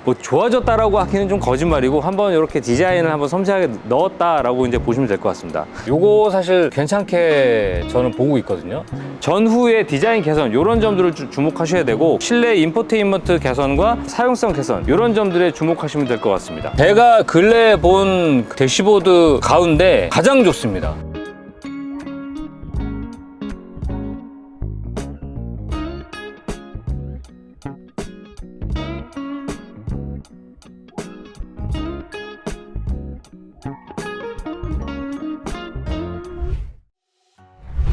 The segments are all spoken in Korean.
뭐 좋아졌다라고 하기는 좀 거짓말이고 한번 이렇게 디자인을 한번 섬세하게 넣었다라고 이제 보시면 될 것 같습니다. 요거 사실 괜찮게 저는 보고 있거든요. 전후의 디자인 개선 이런 점들을 주목하셔야 되고 실내 인포테인먼트 개선과 사용성 개선 이런 점들에 주목하시면 될 것 같습니다. 제가 근래 본 대시보드 가운데 가장 좋습니다.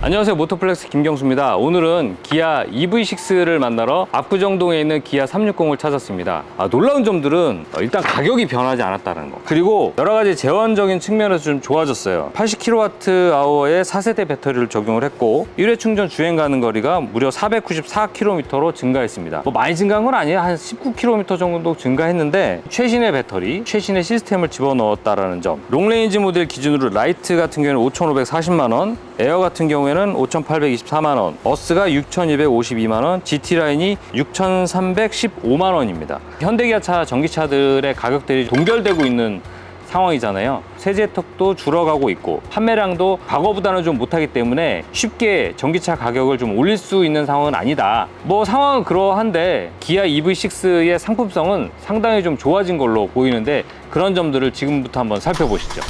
안녕하세요, 모토플렉스 김경수입니다. 오늘은 기아 EV6를 만나러 압구정동에 있는 기아 360을 찾았습니다. 놀라운 점들은 일단 가격이 변하지 않았다는 거, 그리고 여러 가지 재원적인 측면에서 좀 좋아졌어요. 80kWh의 4세대 배터리를 적용을 했고 1회 충전 주행 가는 거리가 무려 494km로 증가했습니다. 뭐 많이 증가한 건 아니에요. 한 19km 정도 증가했는데 최신의 배터리, 최신의 시스템을 집어넣었다라는 점. 롱레인지 모델 기준으로 라이트 같은 경우에는 5,540만원, 에어 같은 경우에는 5,824만원, 어스가 6,252만원, GT라인이 6,315만원입니다. 현대기아차 전기차들의 가격들이 동결되고 있는 상황이잖아요. 세제 혜택도 줄어가고 있고 판매량도 과거보다는 좀 못하기 때문에 쉽게 전기차 가격을 좀 올릴 수 있는 상황은 아니다. 뭐 상황은 그러한데 기아 EV6의 상품성은 상당히 좀 좋아진 걸로 보이는데 그런 점들을 지금부터 한번 살펴보시죠.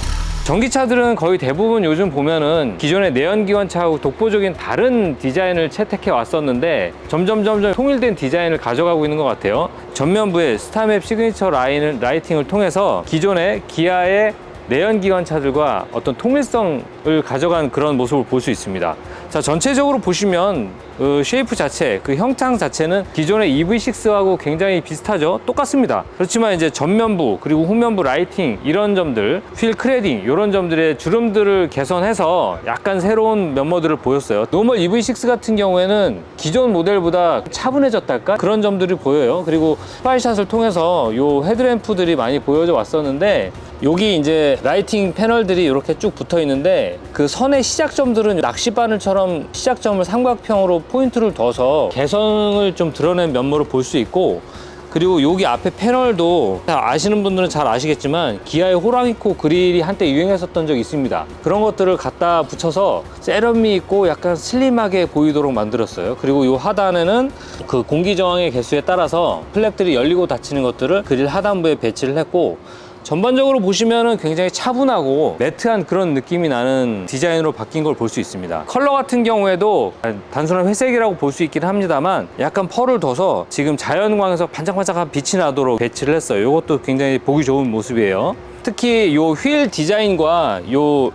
전기차들은 거의 대부분 요즘 보면은 기존의 내연기관차하고 독보적인 다른 디자인을 채택해 왔었는데 점점 통일된 디자인을 가져가고 있는 것 같아요. 전면부에 스타맵 시그니처 라이팅을 통해서 기존의 기아의 내연기관차들과 어떤 통일성을 가져간 그런 모습을 볼 수 있습니다. 자, 전체적으로 보시면 쉐이프 자체, 그 형상 자체는 기존의 EV6하고 굉장히 비슷하죠. 똑같습니다. 그렇지만 이제 전면부 그리고 후면부 라이팅 이런 점들, 휠 크레딩 이런 점들의 주름들을 개선해서 약간 새로운 면모들을 보였어요. 노멀 EV6 같은 경우에는 기존 모델보다 차분해졌달까? 그런 점들이 보여요. 그리고 스파이샷을 통해서 요 헤드램프들이 많이 보여져 왔었는데 여기 이제 라이팅 패널들이 이렇게 쭉 붙어 있는데 그 선의 시작점들은 낚시바늘처럼 시작점을 삼각형으로 포인트를 둬서 개성을 좀 드러낸 면모를 볼 수 있고, 그리고 여기 앞에 패널도 아시는 분들은 잘 아시겠지만 기아의 호랑이코 그릴이 한때 유행했었던 적이 있습니다. 그런 것들을 갖다 붙여서 세련미 있고 약간 슬림하게 보이도록 만들었어요. 그리고 이 하단에는 그 공기 저항의 개수에 따라서 플랩들이 열리고 닫히는 것들을 그릴 하단부에 배치를 했고, 전반적으로 보시면은 굉장히 차분하고 매트한 그런 느낌이 나는 디자인으로 바뀐 걸 볼 수 있습니다. 컬러 같은 경우에도 단순한 회색이라고 볼 수 있긴 합니다만 약간 펄을 둬서 지금 자연광에서 반짝반짝한 빛이 나도록 배치를 했어요. 이것도 굉장히 보기 좋은 모습이에요. 특히 요 휠 디자인과 요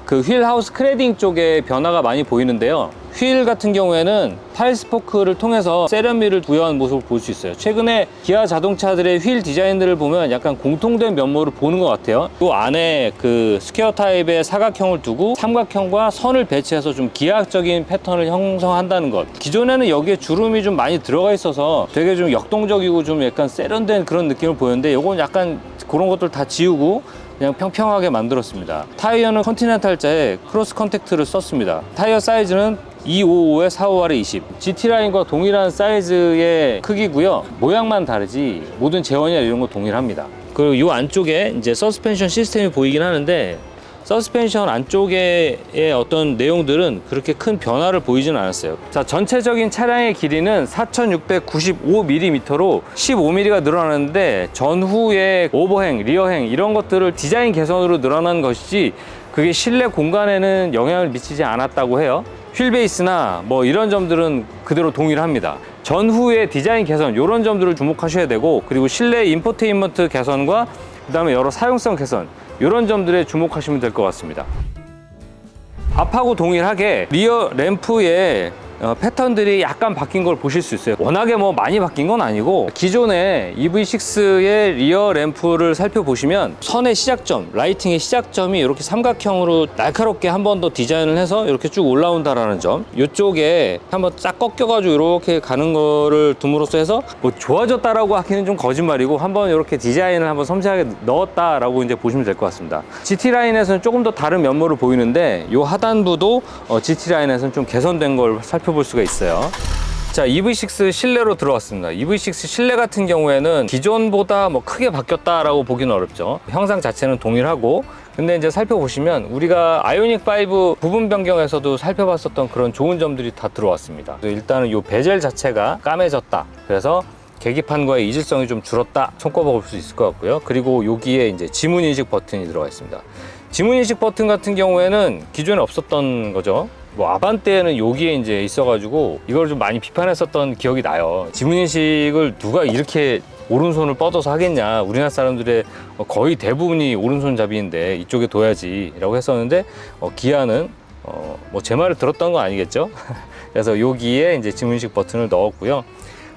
그 휠 하우스 크레딩 쪽에 변화가 많이 보이는데요. 휠 같은 경우에는 타일 스포크를 통해서 세련미를 부여한 모습을 볼 수 있어요. 최근에 기아 자동차들의 휠 디자인들을 보면 약간 공통된 면모를 보는 것 같아요. 그 안에 그 스퀘어 타입의 사각형을 두고 삼각형과 선을 배치해서 좀 기하학적인 패턴을 형성한다는 것. 기존에는 여기에 주름이 좀 많이 들어가 있어서 되게 좀 역동적이고 좀 약간 세련된 그런 느낌을 보였는데 이건 약간 그런 것들 다 지우고 그냥 평평하게 만들었습니다. 타이어는 컨티넨탈자의 크로스 컨택트를 썼습니다. 타이어 사이즈는 255에 458에 20. GT라인과 동일한 사이즈의 크기고요. 모양만 다르지 모든 제원이나 이런 거 동일합니다. 그리고 이 안쪽에 이제 서스펜션 시스템이 보이긴 하는데 서스펜션 안쪽의 어떤 내용들은 그렇게 큰 변화를 보이지는 않았어요. 자, 전체적인 차량의 길이는 4,695mm로 15mm가 늘어났는데 전후의 오버행, 리어행 이런 것들을 디자인 개선으로 늘어난 것이지 그게 실내 공간에는 영향을 미치지 않았다고 해요. 휠베이스나 뭐 이런 점들은 그대로 동일합니다. 전후의 디자인 개선 이런 점들을 주목하셔야 되고, 그리고 실내 인포테인먼트 개선과 그 다음에 여러 사용성 개선 이런 점들에 주목하시면 될 것 같습니다. 앞하고 동일하게 리어 램프의 패턴들이 약간 바뀐 걸 보실 수 있어요. 워낙에 뭐 많이 바뀐 건 아니고 기존의 EV6의 리어 램프를 살펴보시면 선의 시작점, 라이팅의 시작점이 이렇게 삼각형으로 날카롭게 한 번 더 디자인을 해서 이렇게 쭉 올라온다라는 점. 이쪽에 한번 싹 꺾여가지고 이렇게 가는 거를 둠으로써 해서 뭐 좋아졌다라고 하기는 좀 거짓말이고 한번 이렇게 디자인을 한번 섬세하게 넣었다라고 이제 보시면 될 것 같습니다. GT 라인에서는 조금 더 다른 면모를 보이는데 이 하단부도 GT 라인에서는 좀 개선된 걸 살펴볼 수가 있어요. 자, EV6 실내로 들어왔습니다. EV6 실내 같은 경우에는 기존보다 뭐 크게 바뀌었다라고 보기는 어렵죠. 형상 자체는 동일하고, 근데 이제 살펴보시면 우리가 아이오닉5 부분 변경에서도 살펴봤었던 그런 좋은 점들이 다 들어왔습니다. 일단은 이 베젤 자체가 까매졌다. 그래서 계기판과의 이질성이 좀 줄었다. 손꼽아 볼 수 있을 것 같고요. 그리고 여기에 이제 지문 인식 버튼이 들어가 있습니다. 지문 인식 버튼 같은 경우에는 기존에 없었던 거죠. 뭐 아반떼에는 여기에 이제 있어가지고 이걸 좀 많이 비판했었던 기억이 나요. 지문 인식을 누가 이렇게 오른손을 뻗어서 하겠냐, 우리나라 사람들의 거의 대부분이 오른손잡이인데 이쪽에 둬야지 라고 했었는데, 기아는 뭐 제 말을 들었던 건 아니겠죠. 그래서 여기에 이제 지문인식 버튼을 넣었고요.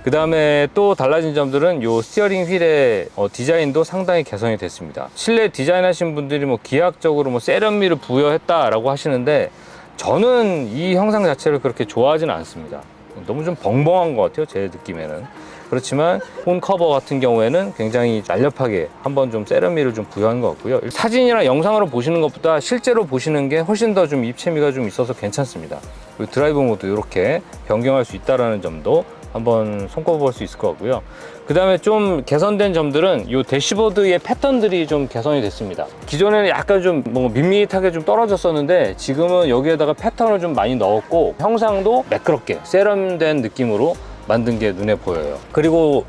그 다음에 또 달라진 점들은 요 스티어링 휠의 디자인도 상당히 개선이 됐습니다. 실내 디자인 하신 분들이 뭐 기하학적으로 뭐 세련미를 부여했다라고 하시는데, 저는 이 형상 자체를 그렇게 좋아하지는 않습니다. 너무 좀 벙벙한 것 같아요, 제 느낌에는. 그렇지만 폰 커버 같은 경우에는 굉장히 날렵하게 한번 좀 세련미를 좀 부여한 것 같고요. 사진이나 영상으로 보시는 것보다 실제로 보시는 게 훨씬 더 좀 입체미가 좀 있어서 괜찮습니다. 그리고 드라이브 모드 이렇게 변경할 수 있다는 점도 한번 손꼽아 볼 수 있을 것 같고요. 그 다음에 좀 개선된 점들은 이 대시보드의 패턴들이 좀 개선이 됐습니다. 기존에는 약간 좀 뭐 밋밋하게 좀 떨어졌었는데, 지금은 여기에다가 패턴을 좀 많이 넣었고 형상도 매끄럽게 세련된 느낌으로 만든 게 눈에 보여요. 그리고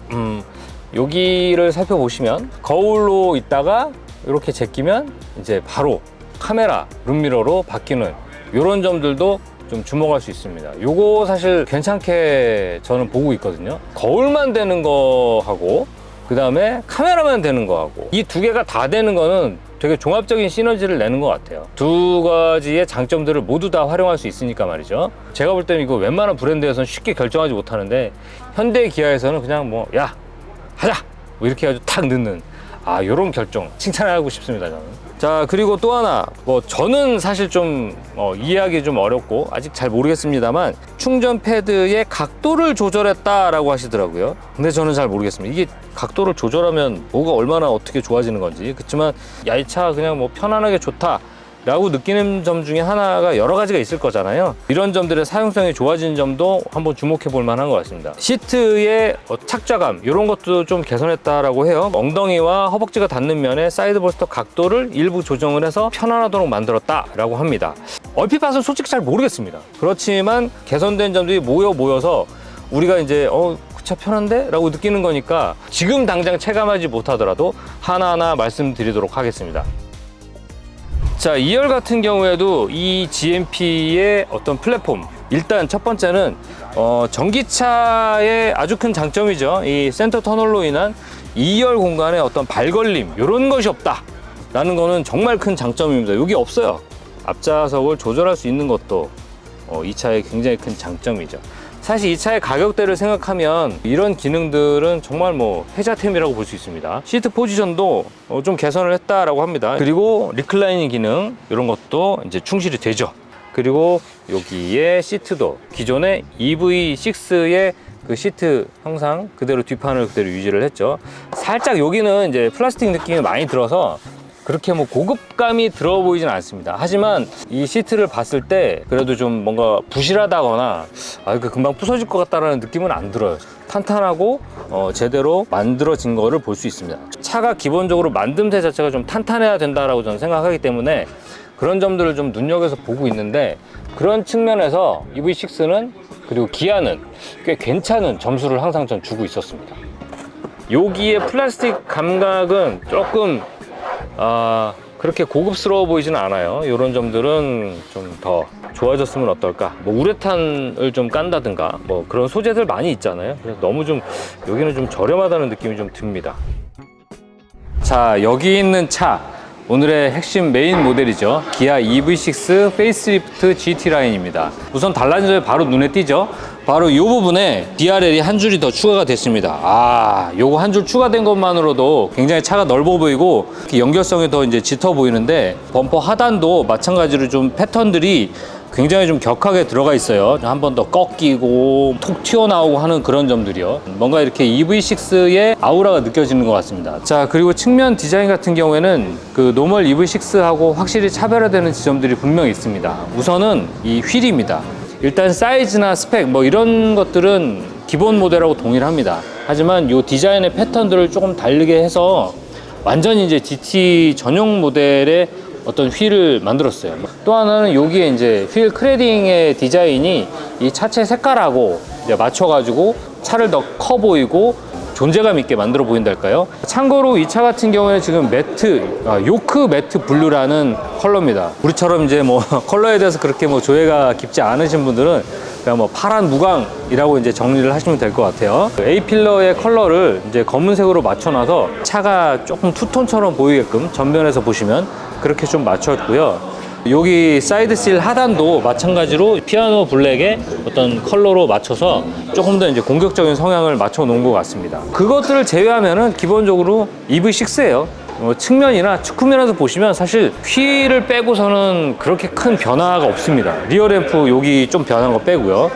여기를 살펴보시면 거울로 있다가 이렇게 제끼면 이제 바로 카메라 룸미러로 바뀌는 이런 점들도 좀 주목할 수 있습니다. 요거 사실 괜찮게 저는 보고 있거든요. 거울만 되는 거하고 그 다음에 카메라만 되는 거하고 이 두 개가 다 되는 거는 되게 종합적인 시너지를 내는 것 같아요. 두 가지의 장점들을 모두 다 활용할 수 있으니까 말이죠. 제가 볼 때는 이거 웬만한 브랜드에서는 쉽게 결정하지 못하는데, 현대 기아에서는 그냥 뭐 야 하자 뭐 이렇게 해가지고 탁 넣는 요런 결정 칭찬하고 싶습니다, 저는. 자, 그리고 또 하나, 뭐 저는 사실 좀 이해하기 좀 어렵고 아직 잘 모르겠습니다만, 충전 패드의 각도를 조절했다라고 하시더라고요. 근데 저는 잘 모르겠습니다. 이게 각도를 조절하면 뭐가 얼마나 어떻게 좋아지는 건지. 그렇지만 야, 이 차 그냥 뭐 편안하게 좋다 라고 느끼는 점 중에 하나가 여러 가지가 있을 거잖아요. 이런 점들의 사용성이 좋아진 점도 한번 주목해 볼 만한 것 같습니다. 시트의 착좌감 이런 것도 좀 개선했다라고 해요. 엉덩이와 허벅지가 닿는 면에 사이드 볼스터 각도를 일부 조정을 해서 편안하도록 만들었다라고 합니다. 얼핏 봐서 솔직히 잘 모르겠습니다. 그렇지만 개선된 점들이 모여서 우리가 이제 그 차 편한데? 라고 느끼는 거니까 지금 당장 체감하지 못하더라도 하나하나 말씀드리도록 하겠습니다. 자, 2열 같은 경우에도 이 GMP의 어떤 플랫폼, 일단 첫 번째는 전기차의 아주 큰 장점이죠. 이 센터 터널로 인한 2열 공간에 어떤 발걸림 이런 것이 없다 라는 거는 정말 큰 장점입니다. 여기 없어요. 앞좌석을 조절할 수 있는 것도 이 차의 굉장히 큰 장점이죠. 사실 이 차의 가격대를 생각하면 이런 기능들은 정말 뭐 혜자템이라고 볼 수 있습니다. 시트 포지션도 좀 개선을 했다라고 합니다. 그리고 리클라이닝 기능 이런 것도 이제 충실히 되죠. 그리고 여기에 시트도 기존의 EV6의 그 시트 형상 그대로 뒷판을 그대로 유지를 했죠. 살짝 여기는 이제 플라스틱 느낌이 많이 들어서 그렇게 뭐 고급감이 들어 보이진 않습니다. 하지만 이 시트를 봤을 때 그래도 좀 뭔가 부실하다거나 금방 부서질 것 같다라는 느낌은 안 들어요. 탄탄하고 제대로 만들어진 거를 볼 수 있습니다. 차가 기본적으로 만듦새 자체가 좀 탄탄해야 된다라고 저는 생각하기 때문에 그런 점들을 좀 눈여겨서 보고 있는데, 그런 측면에서 EV6는 그리고 기아는 꽤 괜찮은 점수를 항상 전 주고 있었습니다. 여기에 플라스틱 감각은 조금 그렇게 고급스러워 보이지는 않아요. 이런 점들은 좀 더 좋아졌으면 어떨까. 뭐 우레탄을 좀 깐다든가 뭐 그런 소재들 많이 있잖아요. 그래서 너무 좀 여기는 좀 저렴하다는 느낌이 좀 듭니다. 자, 여기 있는 차 오늘의 핵심 메인 모델이죠. 기아 EV6 페이스리프트 GT 라인입니다. 우선 달라진 점이 바로 눈에 띄죠. 바로 이 부분에 DRL이 한 줄이 더 추가가 됐습니다. 요거 한 줄 추가된 것만으로도 굉장히 차가 넓어 보이고 연결성이 더 이제 짙어 보이는데, 범퍼 하단도 마찬가지로 좀 패턴들이 굉장히 좀 격하게 들어가 있어요. 한 번 더 꺾이고 톡 튀어나오고 하는 그런 점들이요. 뭔가 이렇게 EV6의 아우라가 느껴지는 것 같습니다. 자, 그리고 측면 디자인 같은 경우에는 그 노멀 EV6하고 확실히 차별화되는 지점들이 분명히 있습니다. 우선은 이 휠입니다. 일단 사이즈나 스펙 뭐 이런 것들은 기본 모델하고 동일합니다. 하지만 이 디자인의 패턴들을 조금 다르게 해서 완전히 이제 GT 전용 모델의 어떤 휠을 만들었어요. 또 하나는 여기에 이제 휠 크레딩의 디자인이 이 차체 색깔하고 이제 맞춰가지고 차를 더 커 보이고 존재감 있게 만들어 보인달까요? 참고로 이 차 같은 경우에 지금 요크 매트 블루라는 컬러입니다. 우리처럼 이제 뭐 컬러에 대해서 그렇게 뭐 조예가 깊지 않으신 분들은 그냥 뭐 파란 무광이라고 이제 정리를 하시면 될 것 같아요. A필러의 컬러를 이제 검은색으로 맞춰놔서 차가 조금 투톤처럼 보이게끔 전면에서 보시면 그렇게 좀 맞췄고요. 여기 사이드실 하단도 마찬가지로 피아노 블랙의 어떤 컬러로 맞춰서 조금 더 이제 공격적인 성향을 맞춰 놓은 것 같습니다. 그것들을 제외하면은 기본적으로 EV6예요. 측면이나 측후면에서 보시면 사실 휠을 빼고서는 그렇게 큰 변화가 없습니다. 리어 램프 여기 좀 변한 거 빼고요.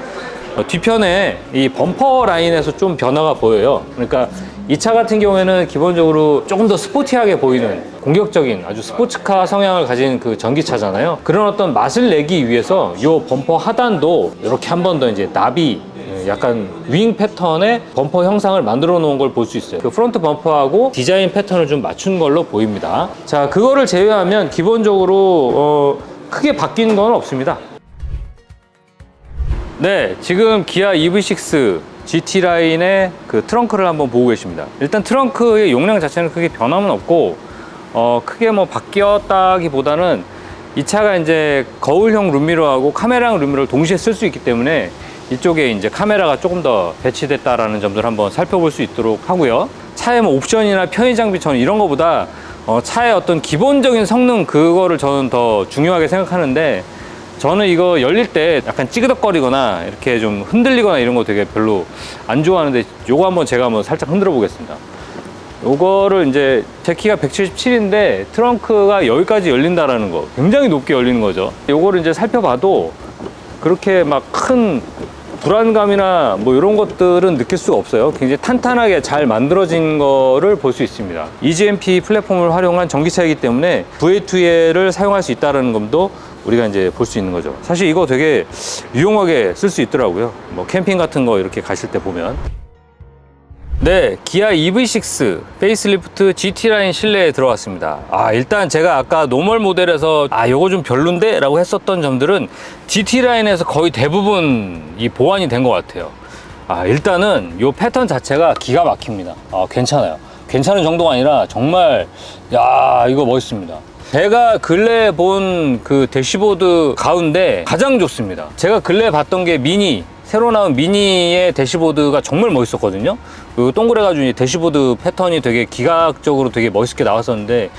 뒤편에 이 범퍼 라인에서 좀 변화가 보여요. 그러니까 이 차 같은 경우에는 기본적으로 조금 더 스포티하게 보이는 공격적인 아주 스포츠카 성향을 가진 그 전기차잖아요. 그런 어떤 맛을 내기 위해서 이 범퍼 하단도 이렇게 한 번 더 이제 나비 약간 윙 패턴의 범퍼 형상을 만들어 놓은 걸 볼 수 있어요. 그 프론트 범퍼하고 디자인 패턴을 좀 맞춘 걸로 보입니다. 자, 그거를 제외하면 기본적으로 크게 바뀐 건 없습니다. 네, 지금 기아 EV6 GT 라인의 그 트렁크를 한번 보고 계십니다. 일단 트렁크의 용량 자체는 크게 변함은 없고 크게 뭐 바뀌었다기보다는 이 차가 이제 거울형 룸미러하고 카메라형 룸미러를 동시에 쓸 수 있기 때문에 이쪽에 이제 카메라가 조금 더 배치됐다라는 점들 한번 살펴볼 수 있도록 하고요. 차의 뭐 옵션이나 편의 장비 저는 이런 거보다 차의 어떤 기본적인 성능 그거를 저는 더 중요하게 생각하는데 저는 이거 열릴 때 약간 찌그덕거리거나 이렇게 좀 흔들리거나 이런 거 되게 별로 안 좋아하는데 요거 한번 제가 한번 살짝 흔들어 보겠습니다. 요거를 이제 제 키가 177인데 트렁크가 여기까지 열린다라는 거 굉장히 높게 열리는 거죠. 요거를 이제 살펴봐도 그렇게 막 큰 불안감이나 뭐 이런 것들은 느낄 수가 없어요. 굉장히 탄탄하게 잘 만들어진 거를 볼 수 있습니다. EGMP 플랫폼을 활용한 전기차이기 때문에 V2L을 사용할 수 있다는 점도 우리가 이제 볼 수 있는 거죠. 사실 이거 되게 유용하게 쓸 수 있더라고요. 뭐 캠핑 같은 거 이렇게 가실 때 보면. 네, 기아 EV6 페이스리프트 GT 라인 실내에 들어왔습니다. 일단 제가 아까 노멀 모델에서 요거 좀 별론데? 라고 했었던 점들은 GT 라인에서 거의 대부분 이 보완이 된 것 같아요. 일단은 이 패턴 자체가 기가 막힙니다. 괜찮아요. 괜찮은 정도가 아니라 정말 이거 멋있습니다. 제가 근래 본 그 대시보드 가운데 가장 좋습니다. 제가 근래 봤던 게 새로 나온 미니의 대시보드가 정말 멋있었거든요. 그 동그래가지고 대시보드 패턴이 되게 기각적으로 되게 멋있게 나왔었는데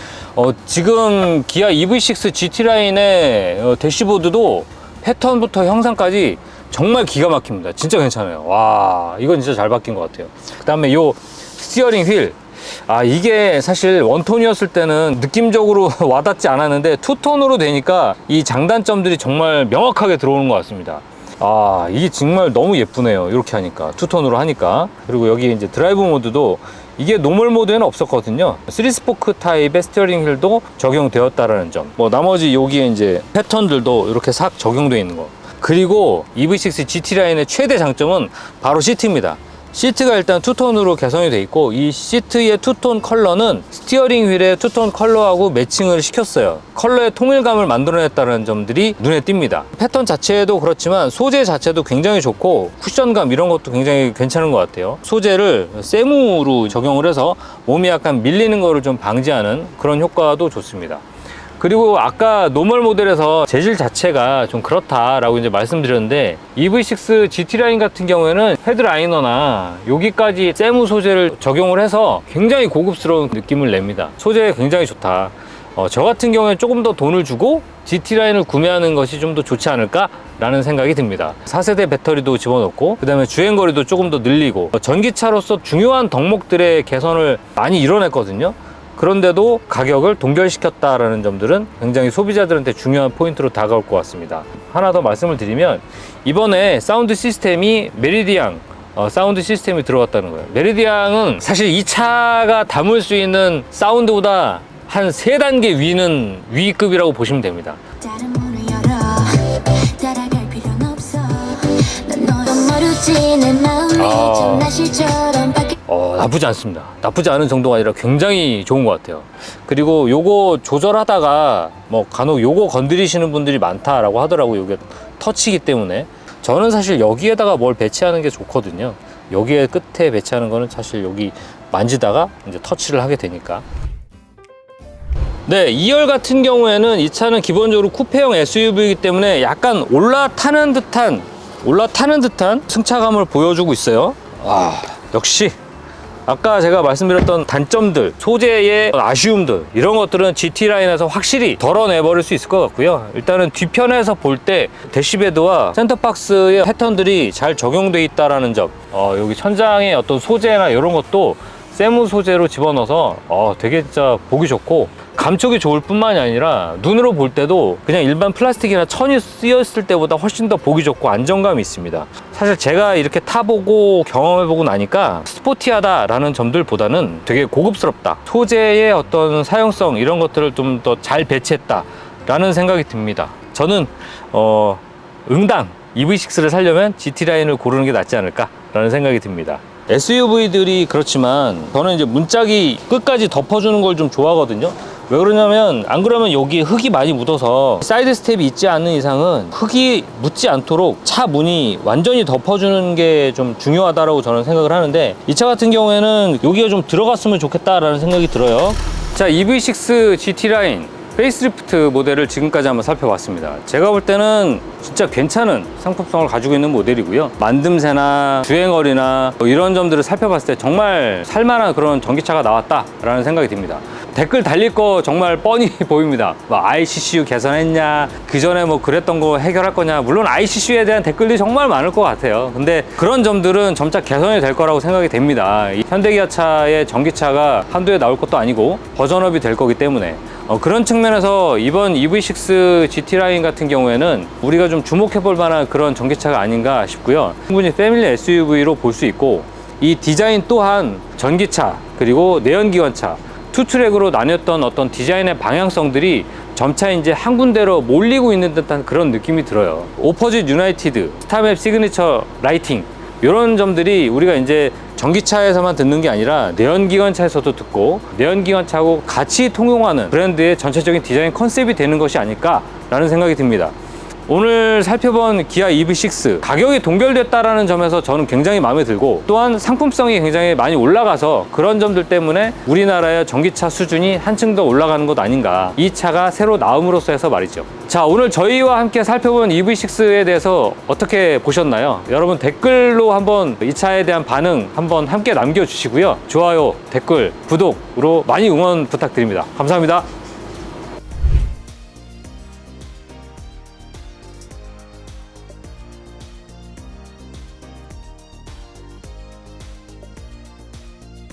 지금 기아 EV6 GT 라인의 대시보드도 패턴부터 형상까지 정말 기가 막힙니다. 진짜 괜찮아요. 와, 이건 진짜 잘 바뀐 것 같아요. 그 다음에 요 스티어링 휠, 이게 사실 원톤이었을 때는 느낌적으로 와닿지 않았는데 투톤으로 되니까 이 장단점들이 정말 명확하게 들어오는 것 같습니다. 이게 정말 너무 예쁘네요. 이렇게 하니까 투톤으로 하니까. 그리고 여기 이제 드라이브 모드도 이게 노멀 모드에는 없었거든요. 3스포크 타입의 스티어링 휠도 적용되었다라는 점. 뭐 나머지 여기에 이제 패턴들도 이렇게 싹 적용되어 있는 거. 그리고 EV6 GT 라인의 최대 장점은 바로 시트입니다. 시트가 일단 투톤으로 개선이 돼 있고 이 시트의 투톤 컬러는 스티어링 휠의 투톤 컬러하고 매칭을 시켰어요. 컬러의 통일감을 만들어냈다는 점들이 눈에 띕니다. 패턴 자체도 그렇지만 소재 자체도 굉장히 좋고 쿠션감 이런 것도 굉장히 괜찮은 것 같아요. 소재를 세무로 적용을 해서 몸이 약간 밀리는 거를 좀 방지하는 그런 효과도 좋습니다. 그리고 아까 노멀 모델에서 재질 자체가 좀 그렇다라고 이제 말씀드렸는데 EV6 GT 라인 같은 경우에는 헤드라이너나 여기까지 세무 소재를 적용을 해서 굉장히 고급스러운 느낌을 냅니다. 소재 굉장히 좋다. 저 같은 경우에 조금 더 돈을 주고 GT 라인을 구매하는 것이 좀 더 좋지 않을까 라는 생각이 듭니다. 4세대 배터리도 집어넣고 그 다음에 주행거리도 조금 더 늘리고 전기차로서 중요한 덕목들의 개선을 많이 이뤄냈거든요. 그런데도 가격을 동결시켰다라는 점들은 굉장히 소비자들한테 중요한 포인트로 다가올 것 같습니다. 하나 더 말씀을 드리면 이번에 사운드 시스템이 메리디앙 사운드 시스템이 들어갔다는 거예요. 메리디앙은 사실 이 차가 담을 수 있는 사운드보다 한 3단계 위급이라고 보시면 됩니다. 나쁘지 않습니다. 나쁘지 않은 정도가 아니라 굉장히 좋은 것 같아요. 그리고 요거 조절하다가 뭐 간혹 요거 건드리시는 분들이 많다라고 하더라고요. 요게 터치이기 때문에. 저는 사실 여기에다가 뭘 배치하는 게 좋거든요. 여기에 끝에 배치하는 거는 사실 여기 만지다가 이제 터치를 하게 되니까. 네, 2열 같은 경우에는 이 차는 기본적으로 쿠페형 SUV이기 때문에 약간 올라타는 듯한 승차감을 보여주고 있어요. 역시 아까 제가 말씀드렸던 단점들, 소재의 아쉬움들, 이런 것들은 GT라인에서 확실히 덜어내버릴 수 있을 것 같고요. 일단은 뒤편에서 볼 때 대시베드와 센터박스의 패턴들이 잘 적용돼 있다는 점, 여기 천장의 어떤 소재나 이런 것도 세무 소재로 집어넣어서 되게 진짜 보기 좋고, 감촉이 좋을 뿐만이 아니라 눈으로 볼 때도 그냥 일반 플라스틱이나 천이 쓰였을 때보다 훨씬 더 보기 좋고 안정감이 있습니다. 사실 제가 이렇게 타보고 경험해보고 나니까 스포티하다라는 점들보다는 되게 고급스럽다, 소재의 어떤 사용성 이런 것들을 좀 더 잘 배치했다라는 생각이 듭니다. 저는 응당 EV6를 살려면 GT라인을 고르는 게 낫지 않을까라는 생각이 듭니다. SUV들이 그렇지만 저는 이제 문짝이 끝까지 덮어주는 걸 좀 좋아하거든요. 왜 그러냐면 안 그러면 여기 흙이 많이 묻어서 사이드 스텝이 있지 않는 이상은 흙이 묻지 않도록 차 문이 완전히 덮어주는 게 좀 중요하다고 저는 생각을 하는데, 이 차 같은 경우에는 여기가 좀 들어갔으면 좋겠다라는 생각이 들어요. 자, EV6 GT라인 페이스리프트 모델을 지금까지 한번 살펴봤습니다. 제가 볼 때는 진짜 괜찮은 상품성을 가지고 있는 모델이고요. 만듦새나 주행거리나 이런 점들을 살펴봤을 때 정말 살만한 그런 전기차가 나왔다라는 생각이 듭니다. 댓글 달릴 거 정말 뻔히 보입니다. ICCU 개선했냐, 그 전에 뭐 그랬던 거 해결할 거냐. 물론 ICCU에 대한 댓글이 정말 많을 것 같아요. 근데 그런 점들은 점차 개선이 될 거라고 생각이 됩니다. 이 현대기아차의 전기차가 한두에 나올 것도 아니고 버전업이 될 거기 때문에 그런 측면에서 이번 EV6 GT라인 같은 경우에는 우리가 좀 주목해 볼 만한 그런 전기차가 아닌가 싶고요. 충분히 패밀리 SUV로 볼 수 있고, 이 디자인 또한 전기차 그리고 내연기관차 투트랙으로 나뉘었던 어떤 디자인의 방향성들이 점차 이제 한 군데로 몰리고 있는 듯한 그런 느낌이 들어요. 오퍼짓 유나이티드, 스타맵 시그니처 라이팅, 이런 점들이 우리가 이제 전기차에서만 듣는 게 아니라 내연기관차에서도 듣고 내연기관차하고 같이 통용하는 브랜드의 전체적인 디자인 컨셉이 되는 것이 아닐까라는 생각이 듭니다. 오늘 살펴본 기아 EV6 가격이 동결됐다라는 점에서 저는 굉장히 마음에 들고, 또한 상품성이 굉장히 많이 올라가서 그런 점들 때문에 우리나라의 전기차 수준이 한층 더 올라가는 것 아닌가, 이 차가 새로 나옴으로써 해서 말이죠. 자, 오늘 저희와 함께 살펴본 EV6에 대해서 어떻게 보셨나요? 여러분 댓글로 한번 이 차에 대한 반응 한번 함께 남겨주시고요. 좋아요, 댓글, 구독으로 많이 응원 부탁드립니다. 감사합니다.